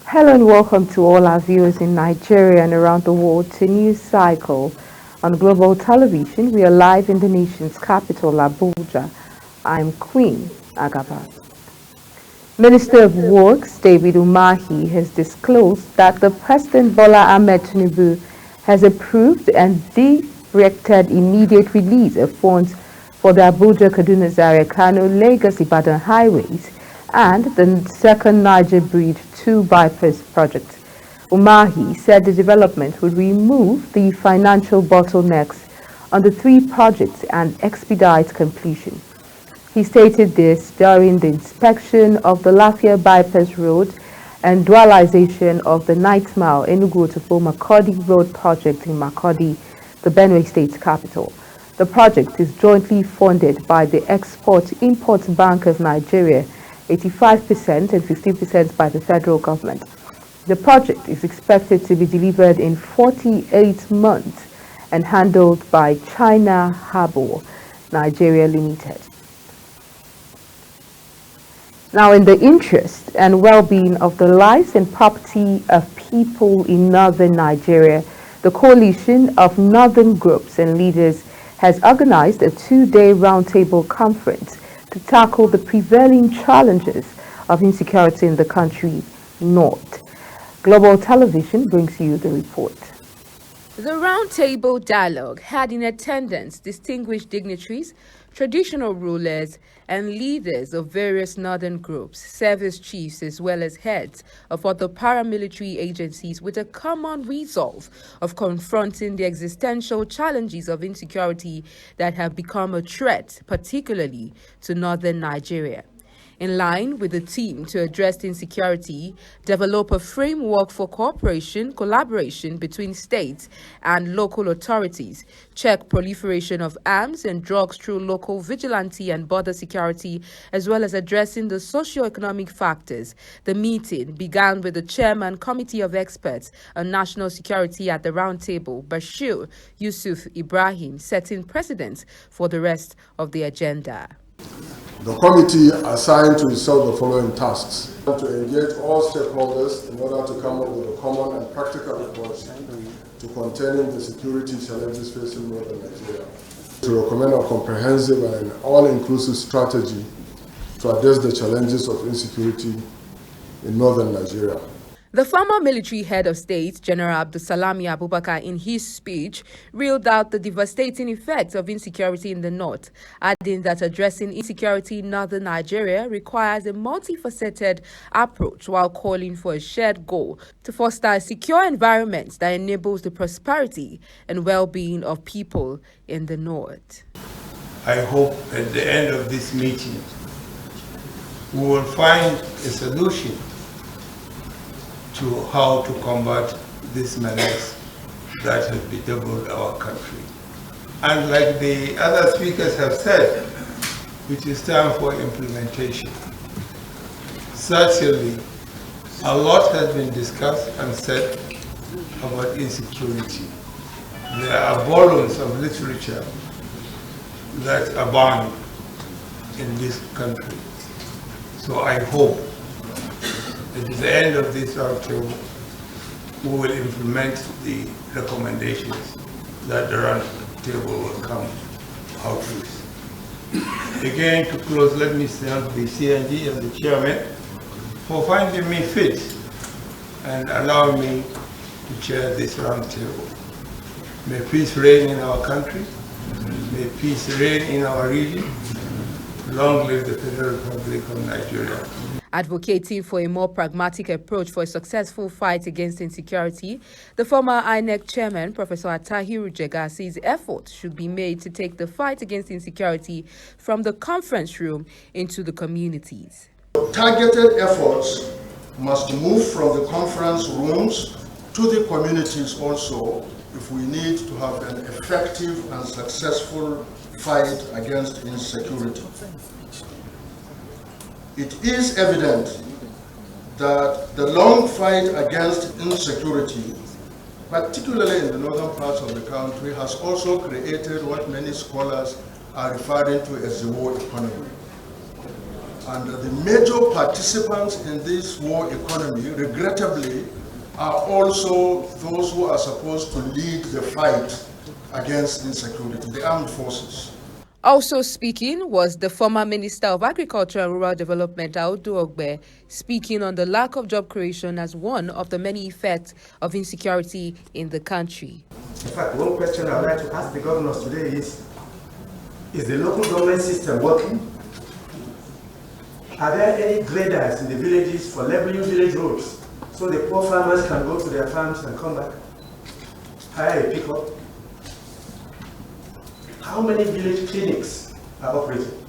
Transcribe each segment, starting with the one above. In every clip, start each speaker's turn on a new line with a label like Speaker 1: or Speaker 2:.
Speaker 1: Hello and welcome to all our viewers in Nigeria and around the world to News Cycle. On global television, we are live in the nation's capital, Abuja. I'm Queen Agaba. Minister of Works David Umahi has disclosed that the President Bola Ahmed Tinubu has approved and directed immediate release of funds for the Abuja-Kaduna Zaria-Kano Lagos-Ibadan highways and the second Niger Bridge 2 bypass project. Umahi said the development would remove the financial bottlenecks on the three projects and expedite completion. He stated this during the inspection of the Lafia Bypass Road and dualization of the Ninth Mile Enugu-Otofo Makurdi Road project in Makurdi, the Benue State capital. The project is jointly funded by the Export-Import Bank of Nigeria, 85% and 15% by the federal government. The project is expected to be delivered in 48 months and handled by China Harbour, Nigeria Limited. Now, in the interest and well-being of the lives and property of people in northern Nigeria, the Coalition of Northern Groups and Leaders has organized a two-day roundtable conference to tackle the prevailing challenges of insecurity in the country north. Global Television brings you the report.
Speaker 2: The roundtable dialogue had in attendance distinguished dignitaries, traditional rulers, and leaders of various northern groups, service chiefs, as well as heads of other paramilitary agencies with a common resolve of confronting the existential challenges of insecurity that have become a threat, particularly to northern Nigeria. In line with the theme to address insecurity, develop a framework for cooperation, collaboration between states and local authorities, check proliferation of arms and drugs through local vigilante and border security, as well as addressing the socio-economic factors. The meeting began with the chairman committee of experts on national security at the roundtable, Bashir Yusuf Ibrahim, setting precedents for the rest of the agenda.
Speaker 3: The committee assigned to itself the following tasks: to engage all stakeholders in order to come up with a common and practical approach to containing the security challenges facing northern Nigeria, to recommend a comprehensive and all-inclusive strategy to address the challenges of insecurity in northern Nigeria.
Speaker 2: The former military head of state, General Abdulsalami Abubakar, in his speech, reeled out the devastating effects of insecurity in the north, adding that addressing insecurity in northern Nigeria requires a multifaceted approach while calling for a shared goal to foster a secure environment that enables the prosperity and well-being of people in the north.
Speaker 4: I hope at the end of this meeting, we will find a solution to how to combat this menace that has bedeviled our country. And like the other speakers have said, it is time for implementation. Certainly, a lot has been discussed and said about insecurity. There are volumes of literature that abound in this country. So I hope at the end of this roundtable, we will implement the recommendations that the roundtable will come out with. Again, to close, let me thank the CNG and the chairman for finding me fit and allowing me to chair this roundtable. May peace reign in our country. May peace reign in our region. Long live the Federal Republic of Nigeria.
Speaker 2: Advocating for a more pragmatic approach for a successful fight against insecurity, the former INEC chairman, Professor Attahiru Jega, says efforts should be made to take the fight against insecurity from the conference room into the communities.
Speaker 5: Targeted efforts must move from the conference rooms to the communities also if we need to have an effective and successful fight against insecurity. It is evident that the long fight against insecurity, particularly in the northern parts of the country, has also created what many scholars are referring to as the war economy. And the major participants in this war economy, regrettably, are also those who are supposed to lead the fight against insecurity, the armed forces.
Speaker 2: Also speaking was the former Minister of Agriculture and Rural Development, Audu Ogbe, speaking on the lack of job creation as one of the many effects of insecurity in the country.
Speaker 6: In fact, one question I would like to ask the governors today is the local government system working? Are there any graders in the villages for leveling village roads so the poor farmers can go to their farms and come back? Hire a pickup? How many village clinics are operating?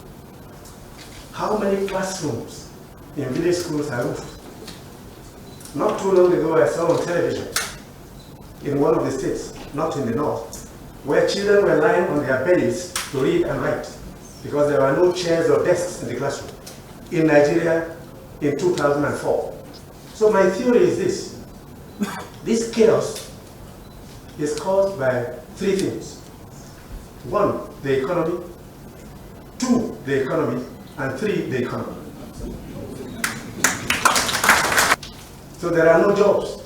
Speaker 6: How many classrooms in village schools are roofed? Not too long ago, I saw on television in one of the states, not in the north, where children were lying on their bellies to read and write because there were no chairs or desks in the classroom in Nigeria in 2004. So my theory is this. This chaos is caused by three things. One, the economy. Two, the economy. And three, the economy. So there are no jobs.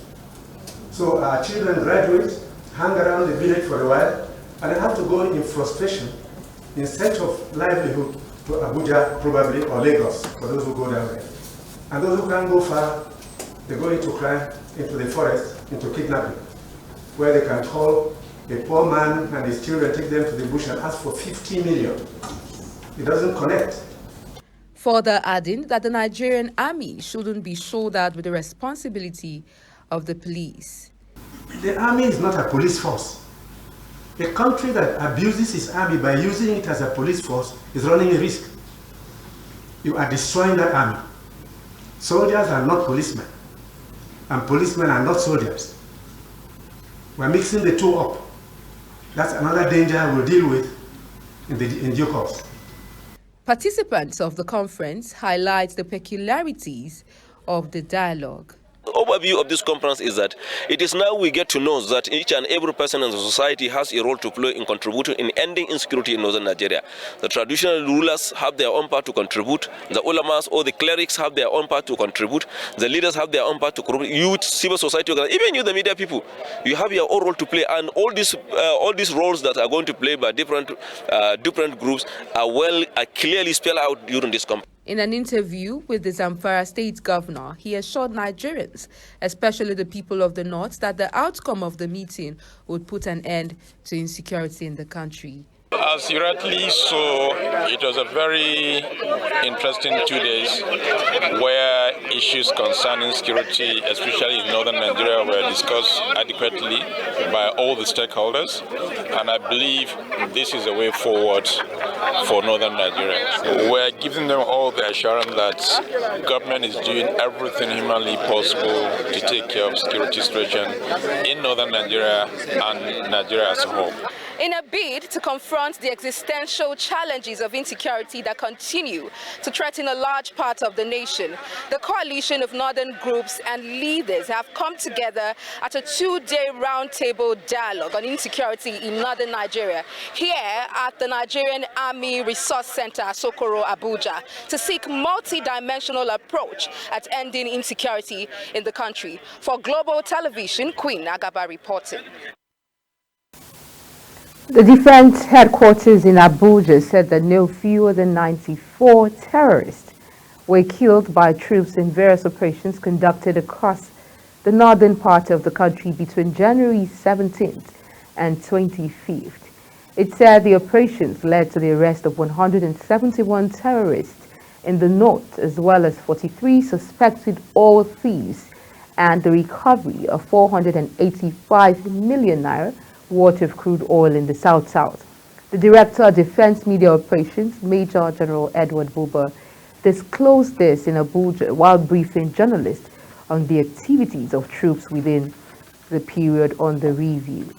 Speaker 6: So our children graduate, hang around the village for a while, and they have to go in frustration in search of livelihood to Abuja, probably, or Lagos, for those who go down there. And those who can't go far, they go into crime, into the forest, into kidnapping, where they can call a poor man and his children, take them to the bush and ask for 50 million. It doesn't connect.
Speaker 2: Further adding that the Nigerian army shouldn't be shouldered with the responsibility of the police.
Speaker 6: The army is not a police force. A country that abuses its army by using it as a police force is running a risk. You are destroying that army. Soldiers are not policemen, and policemen are not soldiers. We're mixing the two up. That's another danger we'll deal with in due course.
Speaker 2: Participants of the conference highlight the peculiarities of the dialogue.
Speaker 7: The overview of this conference is that it is now we get to know that each and every person in the society has a role to play in contributing in ending insecurity in northern Nigeria. The traditional rulers have their own part to contribute, the ulamas or the clerics have their own part to contribute, the leaders have their own part to contribute, youth, civil society, even you, the media people, you have your own role to play, and all these roles that are going to play by different groups are clearly spelled out during this conference.
Speaker 2: In an interview with the Zamfara state governor, he assured Nigerians, especially the people of the north, that the outcome of the meeting would put an end to insecurity in the country.
Speaker 8: As you rightly saw, it was a very interesting 2 days where issues concerning security, especially in northern Nigeria, were discussed adequately by all the stakeholders. And I believe this is a way forward for northern Nigeria. We're giving them all the assurance that government is doing everything humanly possible to take care of security situation in northern Nigeria and Nigeria as a whole.
Speaker 2: In a bid to confront the existential challenges of insecurity that continue to threaten a large part of the nation, the coalition of northern groups and leaders have come together at a 2-day roundtable dialogue on insecurity in northern Nigeria, here at the Nigerian Army Resource Center, Sokoro, Abuja, to seek multi-dimensional approach at ending insecurity in the country. For Global Television, Queen Agaba reporting.
Speaker 1: The defense headquarters in Abuja said that no fewer than 94 terrorists were killed by troops in various operations conducted across the northern part of the country between January 17th and 25th. It said the operations led to the arrest of 171 terrorists in the north, as well as 43 suspected oil thieves, and the recovery of 485 million naira worth of crude oil in the south-south. The Director of Defense Media Operations, Major General Edward Buba, disclosed this in Abuja while briefing journalists on the activities of troops within the period under review.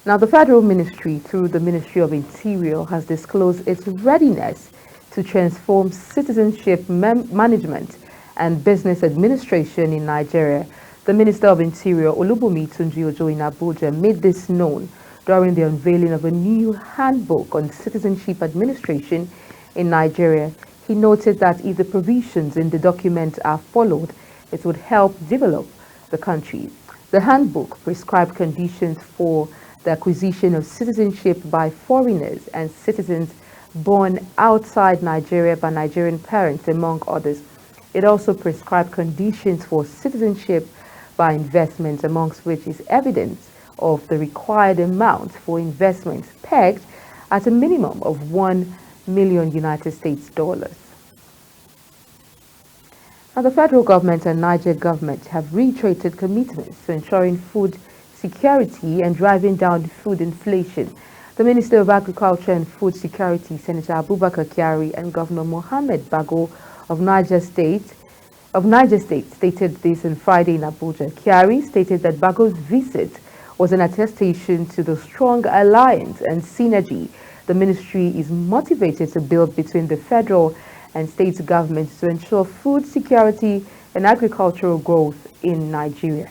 Speaker 1: Now, the Federal Ministry, through the Ministry of Interior, has disclosed its readiness to transform citizenship management and business administration in Nigeria. The Minister of Interior, Olubunmi Tunji-Ojo, in Abuja, made this known during the unveiling of a new handbook on citizenship administration in Nigeria. He noted that if the provisions in the document are followed, it would help develop the country. The handbook prescribed conditions for the acquisition of citizenship by foreigners and citizens born outside Nigeria by Nigerian parents, among others. It also prescribed conditions for citizenship by investments, amongst which is evidence of the required amount for investments pegged at a minimum of $1 million United States dollars. Now, the federal government and Niger government have reiterated commitments to ensuring food security and driving down food inflation. The Minister of Agriculture and Food Security, Senator Abubakar Kyari, and Governor Mohammed Bago of Niger State stated this on Friday in Abuja. Kyari stated that Bago's visit was an attestation to the strong alliance and synergy the ministry is motivated to build between the federal and state governments to ensure food security and agricultural growth in Nigeria.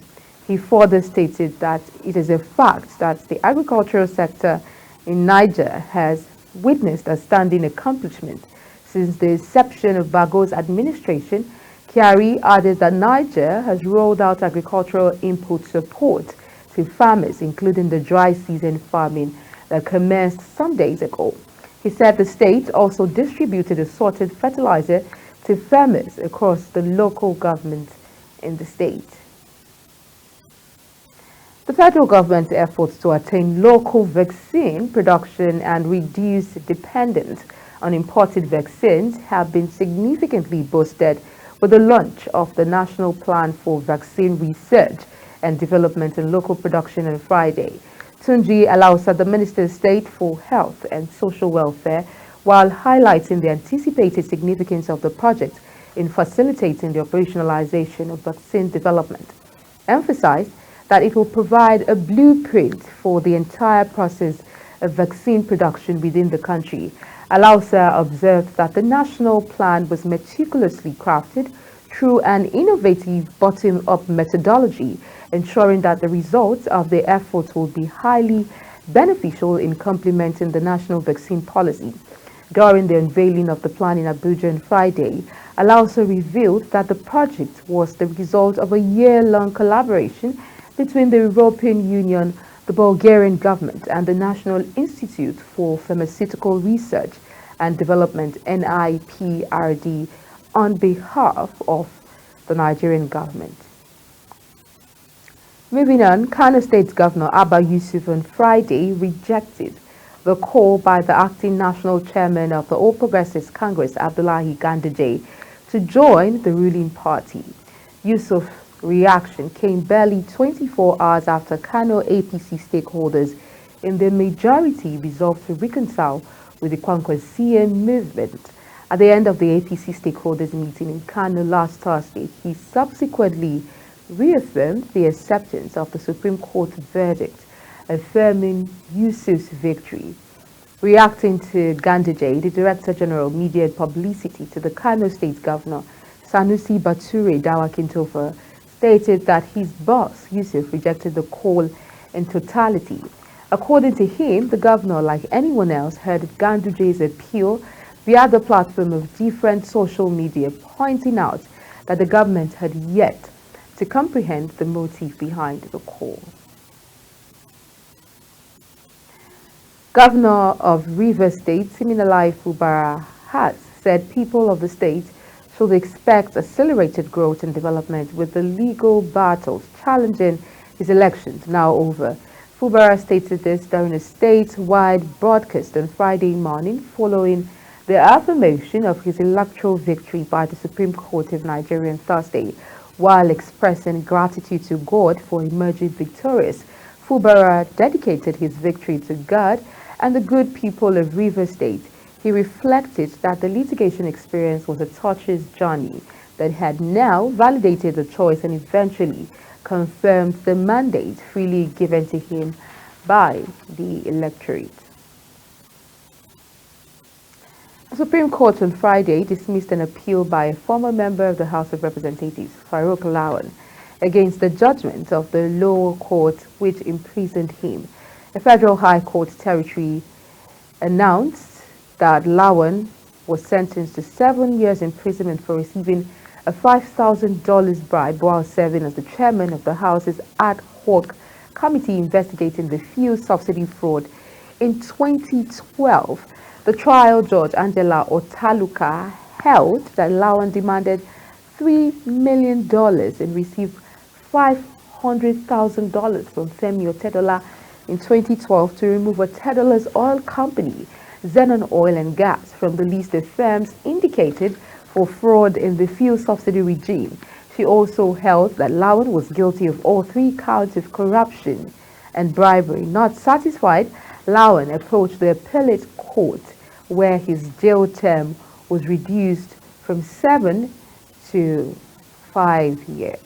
Speaker 1: He further stated that it is a fact that the agricultural sector in Niger has witnessed a standing accomplishment since the inception of Bago's administration. Kyari added that Niger has rolled out agricultural input support to farmers, including the dry season farming that commenced some days ago. He said the state also distributed assorted fertilizer to farmers across the local government in the state. The federal government's efforts to attain local vaccine production and reduce dependence on imported vaccines have been significantly boosted with the launch of the National Plan for Vaccine Research and Development and Local Production on Friday. Tunji Alausa, the Minister of State for Health and Social Welfare, while highlighting the anticipated significance of the project in facilitating the operationalization of vaccine development, emphasized that it will provide a blueprint for the entire process of vaccine production within the country. Alausa observed that the national plan was meticulously crafted through an innovative bottom-up methodology, ensuring that the results of the efforts will be highly beneficial in complementing the national vaccine policy. During the unveiling of the plan in Abuja on Friday, Alausa revealed that the project was the result of a year-long collaboration between the European Union, the Bulgarian government, and the National Institute for Pharmaceutical Research and Development, NIPRD, on behalf of the Nigerian government. Moving on, Kano State Governor Abba Yusuf on Friday rejected the call by the acting national chairman of the All Progressives Congress, Abdullahi Ganduje, to join the ruling party. Yusuf's reaction came barely 24 hours after Kano APC stakeholders in the majority resolved to reconcile with the Kwankwasia movement. At the end of the APC stakeholders meeting in Kano last Thursday, he subsequently reaffirmed the acceptance of the Supreme Court verdict, affirming Yusuf's victory. Reacting to Ganduje, the Director General of Media and Publicity to the Kano State Governor, Sanusi Bature Dawakintofa, stated that his boss, Yusuf, rejected the call in totality. According to him, the governor, like anyone else, heard Ganduje's appeal via the platform of different social media, pointing out that the government had yet to comprehend the motive behind the call. Governor of Rivers State, Siminalayi Fubara, has said people of the state should expect accelerated growth and development with the legal battles challenging his elections now over. Fubara stated this during a statewide broadcast on Friday morning following the affirmation of his electoral victory by the Supreme Court of Nigeria on Thursday. While expressing gratitude to God for emerging victorious, Fubara dedicated his victory to God and the good people of Rivers State. He reflected that the litigation experience was a tortuous journey that had now validated the choice and eventually confirmed the mandate freely given to him by the electorate. The Supreme Court on Friday dismissed an appeal by a former member of the House of Representatives, Farouk Lawan, against the judgment of the lower court which imprisoned him. A federal high court territory announced that Lawan was sentenced to 7 years imprisonment for receiving a $5,000 bribe while serving as the chairman of the House's ad hoc committee investigating the fuel subsidy fraud. In 2012, the trial judge, Angela Otaluka, held that Lawan demanded $3 million and received $500,000 from Femi Otedola in 2012 to remove Otedola's oil company, Zenon Oil and Gas, from the list of firms indicated for fraud in the fuel subsidy regime. She also held that Lawan was guilty of all 3 counts of corruption and bribery. Not satisfied, Lawan approached the appellate court, where his jail term was reduced from 7 to 5 years.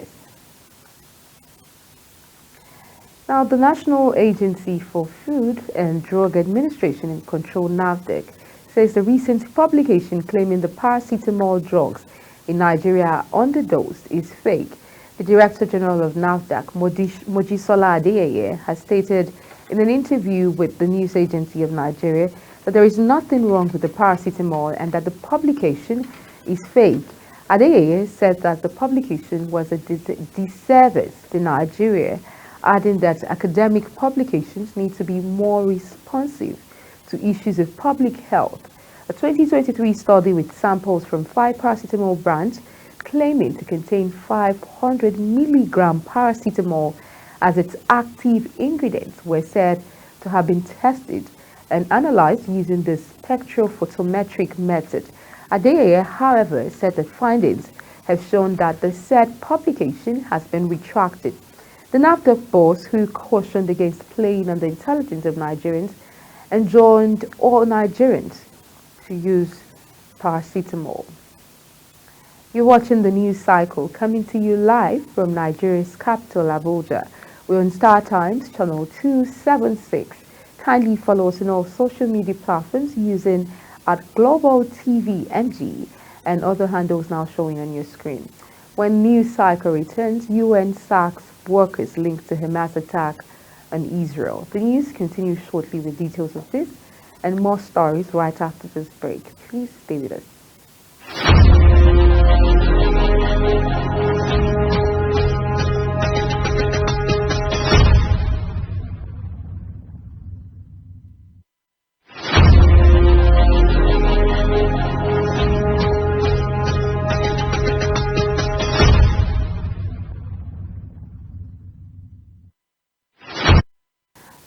Speaker 1: Now, the National Agency for Food and Drug Administration and Control, NAFDAC, says the recent publication claiming the paracetamol drugs in Nigeria are underdosed is fake. The Director General of NAFDAC, Mojisola Adeyeye, has stated in an interview with the news agency of Nigeria that there is nothing wrong with the paracetamol and that the publication is fake. Adeyeye said that the publication was a disservice to Nigeria, adding that academic publications need to be more responsive to issues of public health. A 2023 study with samples from 5 paracetamol brands claiming to contain 500 milligram paracetamol as its active ingredients were said to have been tested and analyzed using the spectrophotometric method. Adeyeye, however, said the findings have shown that the said publication has been retracted. The NAFDAC boss, who cautioned against playing on the intelligence of Nigerians, enjoined all Nigerians to use paracetamol. You're watching the news cycle coming to you live from Nigeria's capital, Abuja. We're on Star Times, channel 276. Kindly follow us on all social media platforms using @Global TV NG and other handles now showing on your screen. When news cycle returns, UN sacks workers linked to Hamas attack on Israel. The news continues shortly with details of this and more stories right after this break. Please stay with us.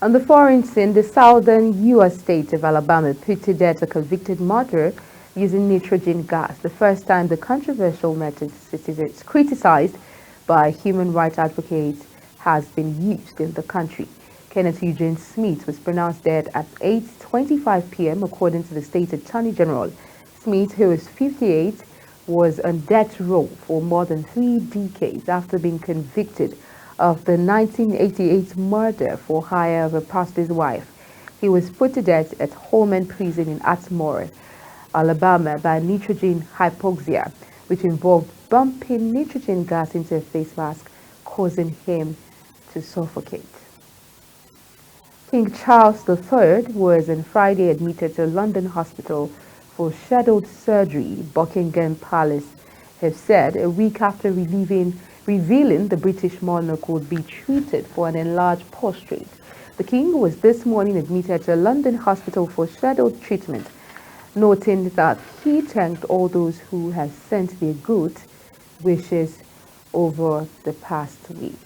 Speaker 1: On the foreign scene, the southern U.S. state of Alabama put to death a convicted murderer using nitrogen gas, the first time the controversial method criticized by human rights advocates has been used in the country. Kenneth Eugene Smith was pronounced dead at 8:25 p.m. according to the state attorney general. Smith, who is 58, was on death row for more than 3 decades after being convicted of the 1988 murder for hire of a pastor's wife. He was put to death at Holman Prison in Atmore, Alabama by nitrogen hypoxia, which involved bumping nitrogen gas into a face mask, causing him to suffocate. King Charles III was on Friday admitted to a London hospital for scheduled surgery, Buckingham Palace have said, a week after revealing the British monarch would be treated for an enlarged prostate. The king was this morning admitted to a London hospital for scheduled treatment, noting that he thanked all those who have sent their good wishes over the past week.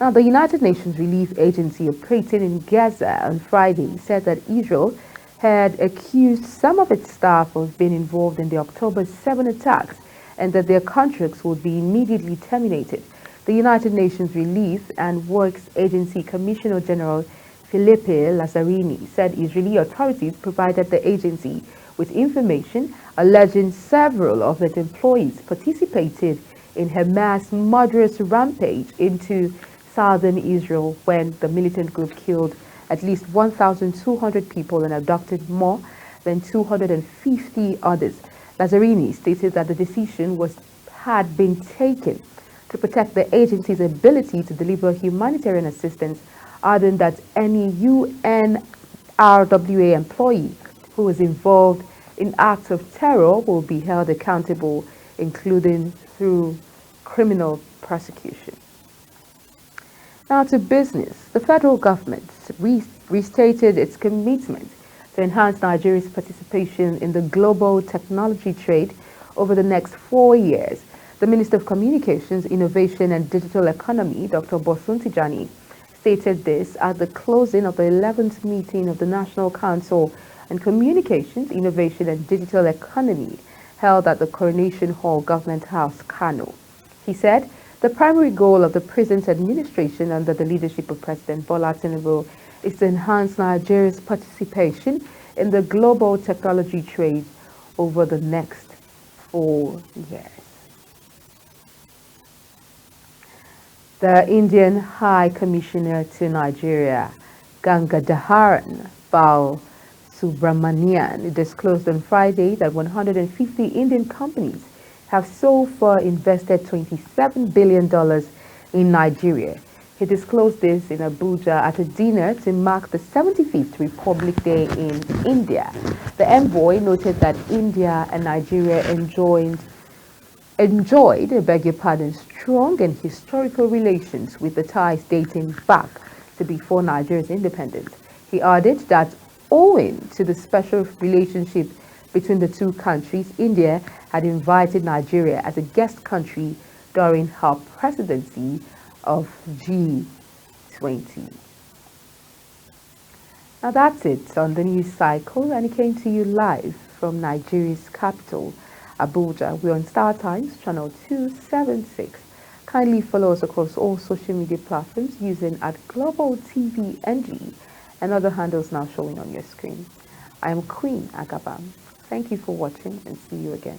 Speaker 1: Now, the United Nations Relief Agency operating in Gaza on Friday said that Israel had accused some of its staff of being involved in the October 7 attacks and that their contracts would be immediately terminated. The United Nations Relief and Works Agency Commissioner General Filipe Lazzarini said Israeli authorities provided the agency with information alleging several of its employees participated in Hamas' murderous rampage into southern Israel when the militant group killed at least 1,200 people and abducted more than 250 others. Lazzarini stated that the decision had been taken to protect the agency's ability to deliver humanitarian assistance, adding that any UNRWA employee who was involved in acts of terror will be held accountable, including through criminal prosecution. Now to business. The federal government restated its commitment to enhance Nigeria's participation in the global technology trade over the next 4 years. The Minister of Communications, Innovation and Digital Economy, Dr. Bosun Tijani, stated this at the closing of the 11th meeting of the National Council on Communications, Innovation and Digital Economy held at the Coronation Hall, Government House, Kano. He said, the primary goal of the present administration under the leadership of President Bola Tinubu is to enhance Nigeria's participation in the global technology trade over the next 4 years. The Indian High Commissioner to Nigeria, Gangadharan Bal Subramanian, disclosed on Friday that 150 Indian companies have so far invested $27 billion in Nigeria. He disclosed this in Abuja at a dinner to mark the 75th Republic Day in India. The envoy noted that India and Nigeria enjoyed, strong and historical relations with the ties dating back to before Nigeria's independence. He added that owing to the special relationship between the two countries, India had invited Nigeria as a guest country during her presidency of G20. Now that's it on the news cycle, and it came to you live from Nigeria's capital, Abuja. We're on Star Times, channel 276. Kindly follow us across all social media platforms using @Global TV NG and other handles now showing on your screen. I am Queen Agaba. Thank you for watching and see you again.